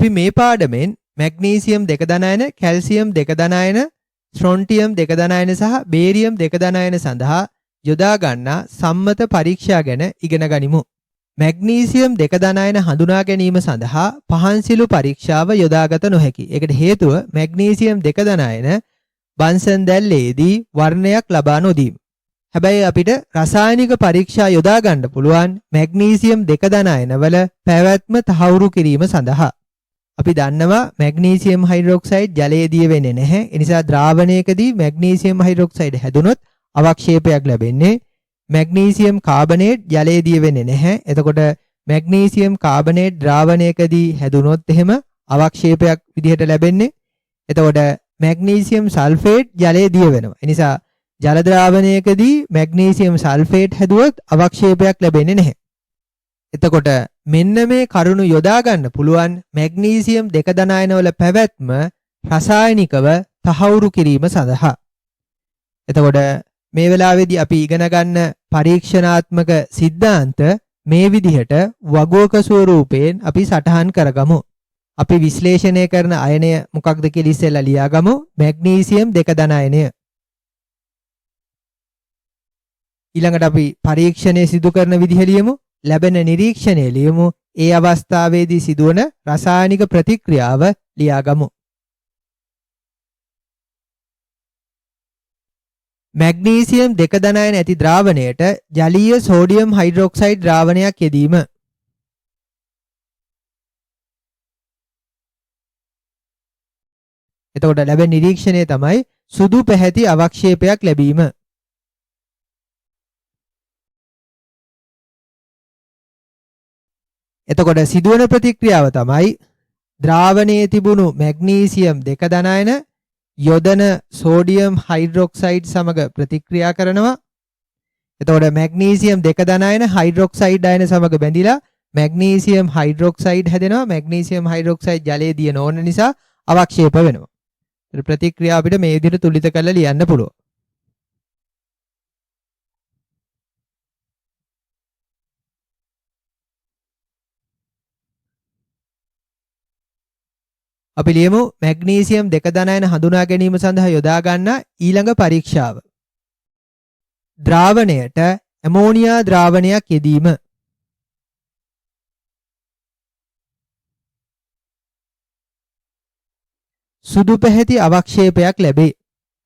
අපි මේ පාඩමෙන් මැග්නීසියම් 2 ධන අයන, කැල්සියම් 2 ධන අයන, ස්ට්‍රොන්ටියම් 2 ධන අයන සහ බේරියම් 2 ධන අයන සඳහා යොදා ගන්නා සම්මත පරීක්ෂා ගැන ඉගෙන ගනිමු. මැග්නීසියම් 2 ධන අයන හඳුනා ගැනීම සඳහා පහන්සිලු පරීක්ෂාව යොදාගත නොහැකි. ඒකට හේතුව මැග්නීසියම් 2 ධන අයන බන්සන් දැල්ලේදී වර්ණයක් ලබා නොදීම. හැබැයි අපිට රසායනික පරීක්ෂා යොදා ගන්න පුළුවන් මැග්නීසියම් 2 ධන අයනවල පැවැත්ම තහවුරු කිරීම සඳහා. අපි දන්නවා මැග්නීසියම් හයිඩ්‍රොක්සයිඩ් ජලයේ දිය වෙන්නේ නැහැ. ඒ නිසා ද්‍රාවණයකදී මැග්නීසියම් හයිඩ්‍රොක්සයිඩ් හැදුනොත් අවක්ෂේපයක් ලැබෙන්නේ. මැග්නීසියම් කාබනේට් ජලයේ දිය වෙන්නේ නැහැ. එතකොට මැග්නීසියම් කාබනේට් ද්‍රාවණයකදී හැදුනොත් එහෙම අවක්ෂේපයක් විදිහට ලැබෙන්නේ. එතකොට මැග්නීසියම් සල්ෆේට් ජලයේ දිය වෙනවා. ඒ නිසා ජල ද්‍රාවණයකදී මැග්නීසියම් සල්ෆේට් හැදුවොත් අවක්ෂේපයක් ලැබෙන්නේ නැහැ. එතකොට මෙන්න මේ කරුණු යොදා ගන්න පුළුවන් මැග්නීසියම් 2 ධන අයනවල පැවැත්ම රසායනිකව තහවුරු කිරීම සඳහා. එතකොට මේ වෙලාවේදී අපි ඉගෙන ගන්න පරීක්ෂණාත්මක સિદ્ધාන්ත මේ විදිහට වගුවක ස්වරූපයෙන් අපි සටහන් කරගමු. අපි විශ්ලේෂණය කරන අයනය මොකක්ද කියලා ඉස්සෙල්ලා ලියාගමු. මැග්නීසියම් 2 ධන අයනය. ඊළඟට අපි පරීක්ෂණය සිදු කරන විදිහ ලියමු. ලැබෙන නිරීක්ෂණය ලියමු. ඒ අවස්ථාවේදී සිදුවන රසායනික ප්‍රතික්‍රියාව ලියාගමු. මැග්නීසියම් 2 ධන අයන ඇති ද්‍රාවණයට ජලීය සෝඩියම් හයිඩ්‍රොක්සයිඩ් ද්‍රාවණයක් යෙදීම. එතකොට ලැබෙන නිරීක්ෂණය තමයි සුදු පැහැති අවක්ෂේපයක් ලැබීම. එතකොට සිදුවන ප්‍රතික්‍රියාව තමයි ද්‍රාවණයේ තිබුණු මැග්නීසියම් 2 ධන අයන යොදන සෝඩියම් හයිඩ්‍රොක්සයිඩ් සමග ප්‍රතික්‍රියා කරනවා. එතකොට මැග්නීසියම් 2 ධන අයන හයිඩ්‍රොක්සයිඩ් අයන සමග බැඳිලා මැග්නීසියම් හයිඩ්‍රොක්සයිඩ් හැදෙනවා. මැග්නීසියම් හයිඩ්‍රොක්සයිඩ් ජලයේ දිය නොවන නිසා අවක්ෂේප වෙනවා. ප්‍රතික්‍රියාව අපිට මේ විදිහට තුලිත කරලා ලියන්න පුළුවන්. අපි ලියමු මැග්නීසියම් 2 ධන අයන හඳුනා ගැනීම සඳහා යොදා ගන්නා ඊළඟ පරීක්ෂාව. ද්‍රාවණයට ඇමෝනියා ද්‍රාවණයක් යෙදීම. සුදු පැහැති අවක්ෂේපයක් ලැබේ.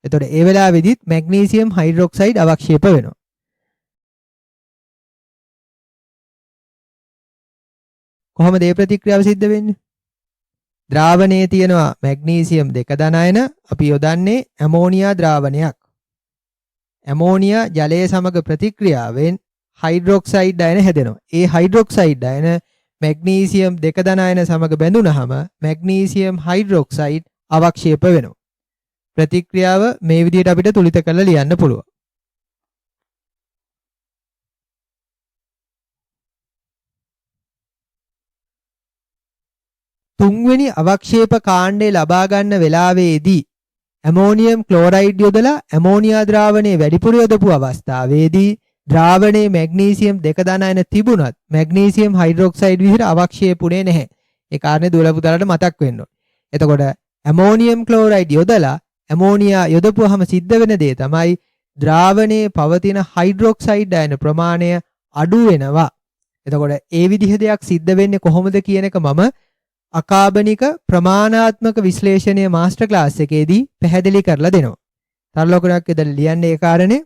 එතකොට ඒ වෙලාවේදීත් මැග්නීසියම් හයිඩ්‍රොක්සයිඩ් අවක්ෂේප වෙනවා. කොහොමද මේ ප්‍රතික්‍රියාව සිද්ධ වෙන්නේ? ද්‍රාවණයේ තියෙනවා මැග්නීසියම් 2 ධන අයන අපි යොදන්නේ ඇමෝනියා ද්‍රාවණයක්. ඇමෝනියා ජලයේ සමග ප්‍රතික්‍රියාවෙන් හයිඩ්‍රොක්සයිඩ් අයන හැදෙනවා. ඒ හයිඩ්‍රොක්සයිඩ් අයන මැග්නීසියම් 2 ධන අයන සමග බැඳුනහම මැග්නීසියම් හයිඩ්‍රොක්සයිඩ් අවක්ෂේප වෙනවා. ප්‍රතික්‍රියාව මේ විදිහට අපිට තුලිත කරලා ලියන්න පුළුවන්. තුන්වෙනි අවක්ෂේප කාණ්ඩය ලබා ගන්න වෙලාවේදී ඇමෝනියම් ක්ලෝරයිඩ් යොදලා ඇමෝනියා ද්‍රාවණයේ වැඩිපුර යොදපු අවස්ථාවේදී ද්‍රාවණයේ මැග්නීසියම් 2 ධන අයන තිබුණත් මැග්නීසියම් හයිඩ්‍රොක්සයිඩ් විදිහට අවක්ෂේපුනේ නැහැ. ඒ කාරණේ දුවල පුතාලට මතක් වෙන්න ඕනේ. එතකොට ඇමෝනියම් ක්ලෝරයිඩ් යොදලා ඇමෝනියා යොදපුවාම සිද්ධ වෙන දේ තමයි ද්‍රාවණයේ පවතින හයිඩ්‍රොක්සයිඩ් අයන ප්‍රමාණය අඩු වෙනවා. එතකොට ඒ විදිහ දෙයක් සිද්ධ වෙන්නේ කොහොමද කියන එක මම අකාබනික ප්‍රමාණාත්මක විශ්ලේෂණයේ මාස්ටර් ක්ලාස් එකේදී පැහැදිලි කරලා දෙනවා. තරලොකඩක් ඉදලා ලියන්නේ ඒ කාරණේ.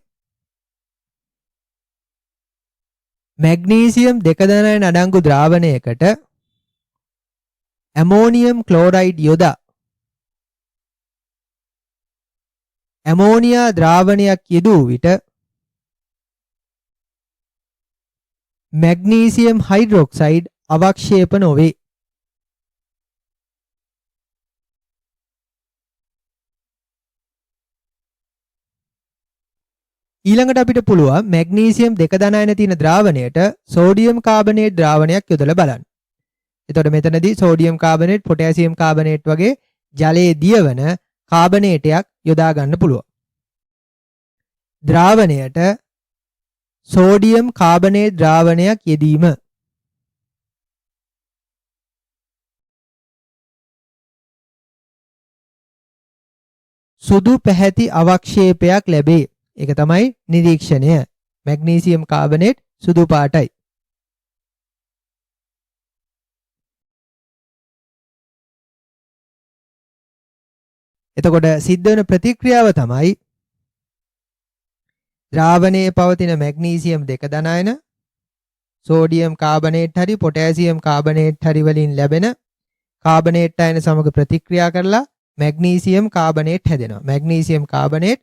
මැග්නීසියම් 2 ධන අයන අඩංගු ද්‍රාවණයකට ඇමෝනියම් ක්ලෝරයිඩ් යොදා ඇමෝනියා ද්‍රාවණයක් යෙදූ විට මැග්නීසියම් හයිඩ්‍රොක්සයිඩ් අවක්ෂේප නොවේ. ඊළඟට අපිට පුළුවන් මැග්නීසියම් 2 ධන අයන තියෙන ද්‍රාවණයට සෝඩියම් කාබනේට් ද්‍රාවණයක් යොදලා බලන්න. එතකොට මෙතනදී සෝඩියම් කාබනේට්, පොටෑසියම් කාබනේට් වගේ ජලයේ දියවන කාබනේටයක් යොදා ගන්න පුළුවන්. ද්‍රාවණයට සෝඩියම් කාබනේට් ද්‍රාවණයක් යෙදීම. සුදු පැහැති අවක්ෂේපයක් ලැබේ. ඒක තමයි නිරීක්ෂණය. මැග්නීසියම් කාබනේට් සුදු පාටයි. එතකොට සිද්ධ වෙන ප්‍රතික්‍රියාව තමයි ද්‍රාවණයේ පවතින මැග්නීසියම් දෙක ධනායන සෝඩියම් කාබනේට් හරි පොටෑසියම් කාබනේට් හරි වලින් ලැබෙන කාබනේට් අයන සමග ප්‍රතික්‍රියා කරලා මැග්නීසියම් කාබනේට් හැදෙනවා. මැග්නීසියම් කාබනේට්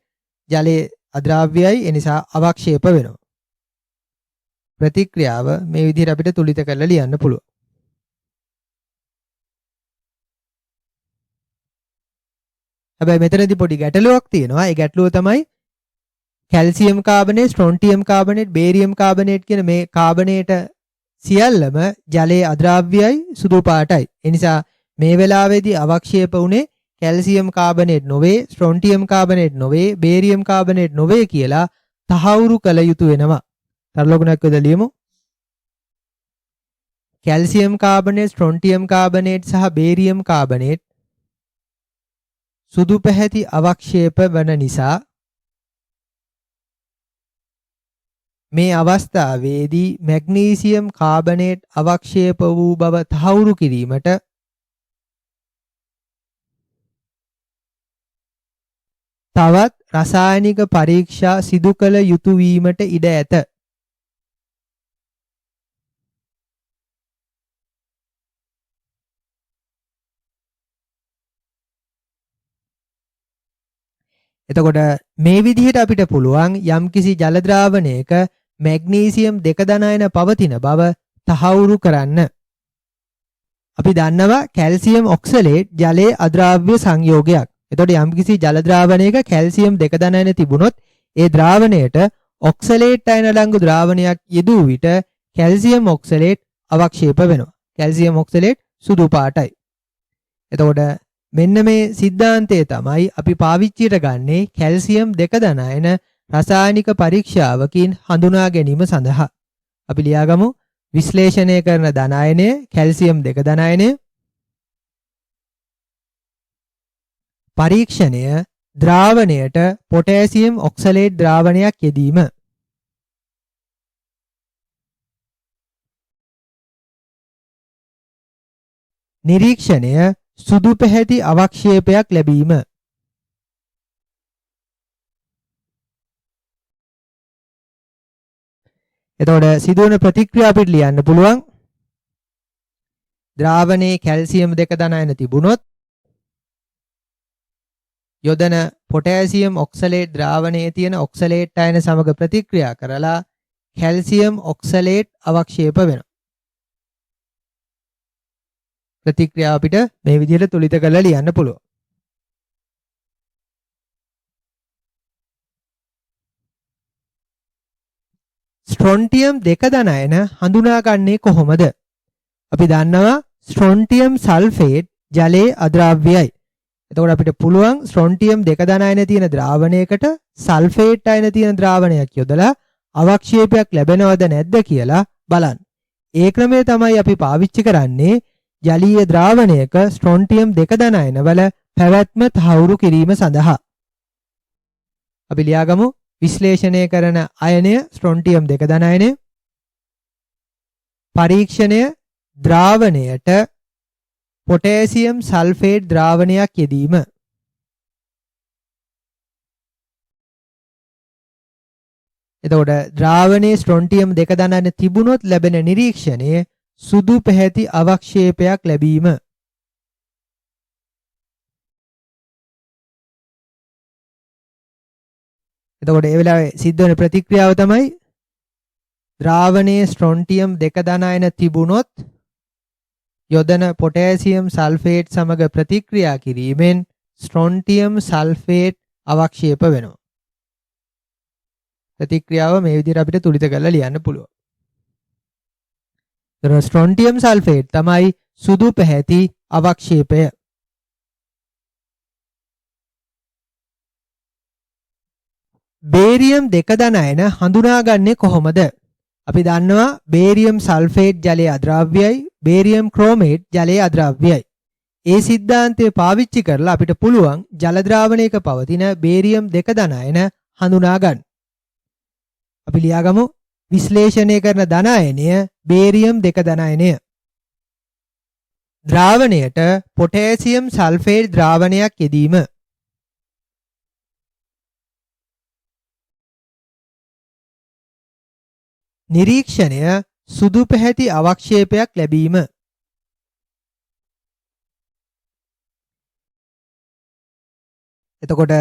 ජලයේ අද්‍රාව්‍යයි, ඒ නිසා අවක්ෂේප වෙනවා. ප්‍රතික්‍රියාව මේ විදිහට අපිට තුලිත කරලා ලියන්න පුළුවන්. හැබැයි මෙතනදී පොඩි ගැටලුවක් තියෙනවා. ඒ ගැටලුව තමයි calcium carbonate, strontium carbonate, barium carbonate කියන මේ කාබනේට සියල්ලම ජලයේ අද්‍රාව්‍යයි, සුදු පාටයි. ඒ නිසා මේ වෙලාවේදී අවක්ෂේප වුණේ කැල්සියම් කාබනේට් නොවේ, ස්ට්‍රොන්ටියම් කාබනේට් නොවේ, බේරියම් කාබනේට් නොවේ කියලා තහවුරු කළ යුතු වෙනවා. තරලෝකණයක් වෙද ලියමු. කැල්සියම් කාබනේට්, ස්ට්‍රොන්ටියම් කාබනේට් සහ බේරියම් කාබනේට් සුදු පැහැති අවක්ෂේප වන නිසා මේ අවස්ථාවේදී මැග්නීසියම් කාබනේට් අවක්ෂේප වූ බව තහවුරු කිරීමට තවත් රසායනික පරීක්ෂා සිදු කළ යුතු වීමට ඉඩ ඇත. එතකොට මේ විදිහට අපිට පුළුවන් යම්කිසි ජල ද්‍රාවණයක මැග්නීසියම් දෙක ධනායන පවතින බව තහවුරු කරන්න. අපි දන්නවා කැල්සියම් ඔක්සලේට් ජලයේ අද්‍රාව්‍ය සංයෝගයක්. එතකොට යම්කිසි ජල ද්‍රාවණයක කැල්සියම් දෙක ධනායන තිබුණොත් ඒ ද්‍රාවණයට ඔක්සලේට් අයන ලංගු ද්‍රාවණයක් යෙදූ විට කැල්සියම් ඔක්සලේට් අවක්ෂේප වෙනවා. කැල්සියම් ඔක්සලේට් සුදු පාටයි. එතකොට මෙන්න මේ සිද්ධාන්තය තමයි අපි පාවිච්චියට ගන්නේ කැල්සියම් දෙක ධනායන රසායනික පරීක්ෂාවකින් හඳුනා ගැනීම සඳහා. අපි ලියාගමු විශ්ලේෂණය කරන ධනායනය කැල්සියම් දෙක ධනායනය, පරීක්ෂණය ද්‍රාවණයට පොටෑසියම් ඔක්සලේට් ද්‍රාවණයක් යෙදීම. නිරීක්ෂණය සුදු පැහැති අවක්ෂේපයක් ලැබීම. එතකොට සිදුවන ප්‍රතික්‍රියා අපිට ලියන්න පුළුවන්. ද්‍රාවණයේ කැල්සියම් දෙක ධනායන තිබුණොත් යොදන පොටෑසියම් ඔක්සලේට් ද්‍රාවණයේ තියෙන ඔක්සලේට් අයන සමග ප්‍රතික්‍රියා කරලා කැල්සියම් ඔක්සලේට් අවක්ෂේප වෙනවා. ප්‍රතික්‍රියාව අපිට මේ විදිහට තුලිත කරලා ලියන්න පුළුවන්. ස්ට්‍රොන්ටියම් දෙක ධනායන හඳුනාගන්නේ කොහොමද? අපි දන්නවා ස්ට්‍රොන්ටියම් සල්ෆේට් ජලයේ අද්‍රාව්‍යයි. එතකොට අපිට පුළුවන් ස්ට්‍රොන්ටියම් දෙක ධනායන තියෙන ද්‍රාවණයකට සල්ෆේට් අයන තියෙන ද්‍රාවණයක් යොදලා අවක්ෂේපයක් ලැබෙනවද නැද්ද කියලා බලන්න. ඒ ක්‍රමය තමයි අපි පාවිච්චි කරන්නේ ජලීය ද්‍රාවණයක ස්ට්‍රොන්ටියම් දෙක ධනායන වල පැවැත්ම තහවුරු කිරීම සඳහා. අපි ලියාගමු විශ්ලේෂණය කරන අයනය ස්ට්‍රොන්ටියම් දෙක ධනායනය, පරීක්ෂණය ද්‍රාවණයට පොටෑසියම් සල්ෆේට් ද්‍රාවණයක් යෙදීම. එතකොට ද්‍රාවණයේ ස්ට්‍රොන්ටියම් දෙක ධනායන තිබුණොත් ලැබෙන නිරීක්ෂණය සුදු පැහැති අවක්ෂේපයක් ලැබීම. එතකොට ඒ වෙලාවේ සිද්ධ වෙන ප්‍රතික්‍රියාව තමයි ද්‍රාවණයේ ස්ට්‍රොන්ටියම් දෙක ධනායන තිබුණොත් යොදන පොටෑසියම් සල්ෆේට් සමග ප්‍රතික්‍රියා කිරීමෙන් ස්ට්‍රොන්ටියම් සල්ෆේට් අවක්ෂේප වෙනවා. ප්‍රතික්‍රියාව මේ විදිහට අපිට තුලිත කරලා ලියන්න පුළුවන්. ස්ට්‍රොන්ටියම් සල්ෆේට් තමයි සුදු පැහැති අවක්ෂේපය. බේරියම් දෙක ධනායන හඳුනාගන්නේ කොහොමද? අපි දන්නවා බේරියම් සල්ෆේට් ජලයේ අද්‍රාව්‍යයි, බේරියම් ක්‍රෝමේට් ජලයේ අද්‍රාව්‍යයි. ඒ සිද්ධාන්තය පාවිච්චි කරලා අපිට පුළුවන් ජල ද්‍රාවණයක පවතින බේරියම් 2 ධනායන හඳුනා ගන්න. අපි ලියාගමු විශ්ලේෂණය කරන ධනායනය බේරියම් 2 ධනායනය. ද්‍රාවණයට පොටෑසියම් සල්ෆේට් ද්‍රාවණයක් යෙදීම. නිරීක්ෂණය සුදු පැහැති අවක්ෂේපයක් ලැබීම. එතකොට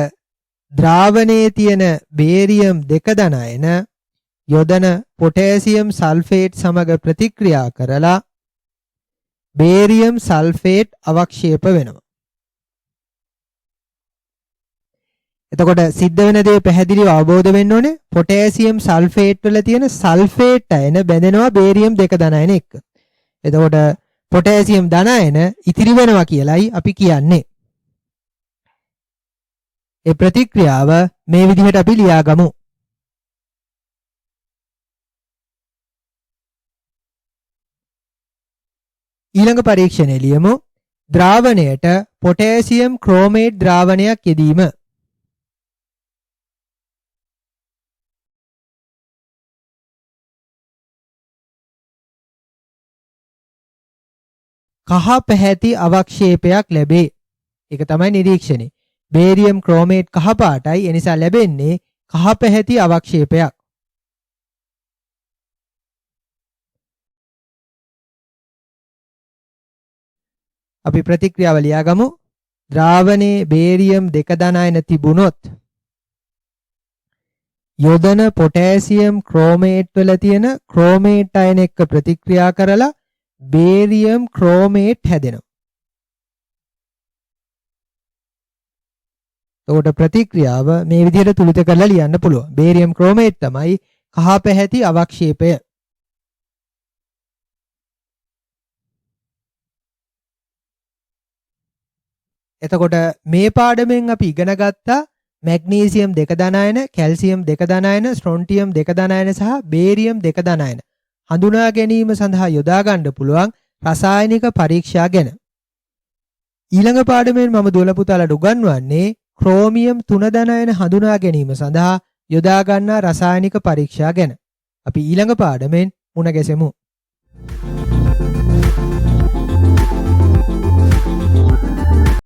ද්‍රාවණයේ තියෙන බේරියම් 2 ධනායන යොදන පොටෑසියම් සල්ෆේට් සමග ප්‍රතික්‍රියා කරලා බේරියම් සල්ෆේට් අවක්ෂේප වෙනවා. එතකොට සිද්ධ වෙන දේ පැහැදිලිව අවබෝධ වෙන්න ඕනේ. පොටෑසියම් සල්ෆේට් වල තියෙන සල්ෆේට් අයන බැඳෙනවා බේරියම් 2 ධනායන එක්ක. එතකොට පොටෑසියම් ධනායන ඉතිරි වෙනවා කියලයි අපි කියන්නේ. ඒ ප්‍රතික්‍රියාව මේ විදිහට අපි ලියාගමු. ඊළඟ පරීක්ෂණය ලියමු. ද්‍රාවණයට පොටෑසියම් ක්‍රෝමේට් ද්‍රාවණයක් යෙදීම. කහ පැහැති අවක්ෂේපයක් ලැබේ. ඒක තමයි නිරීක්ෂණය. බේරියම් ක්‍රෝමේට් කහ පාටයි. ඒ නිසා ලැබෙන්නේ කහ පැහැති අවක්ෂේපයක්. අපි ප්‍රතික්‍රියාව ලියාගමු. ද්‍රාවණයේ බේරියම් 2 ධනායන තිබුණොත් යොදන පොටෑසියම් ක්‍රෝමේට් වල තියෙන ක්‍රෝමේට් අයන එක්ක ප්‍රතික්‍රියා කරලා බේරියම් ක්‍රෝමේට් හැදෙනවා. එතකොට ප්‍රතික්‍රියාව මේ විදිහට තුලිත කරලා ලියන්න පුළුවන්. බේරියම් ක්‍රෝමේට් තමයි කහ පැහැති අවක්ෂේපය. එතකොට මේ පාඩමෙන් අපි ඉගෙන ගත්තා මැග්නීසියම් 2 ධනායන, කැල්සියම් 2 ධනායන, ස්ට්‍රොන්ටියම් 2 ධනායන සහ බේරියම් 2 ධනායන හඳුනා ගැනීම සඳහා යොදා ගන්න පුළුවන් රසායනික පරීක්ෂා ගැන. ඊළඟ පාඩමෙන් මම දුවල පුතාලට උගන්වන්නේ ක්‍රෝමියම් 3 ධනායන හඳුනා ගැනීම සඳහා යොදා ගන්නා රසායනික පරීක්ෂා ගැන. අපි ඊළඟ පාඩමෙන් මුණ ගැසෙමු.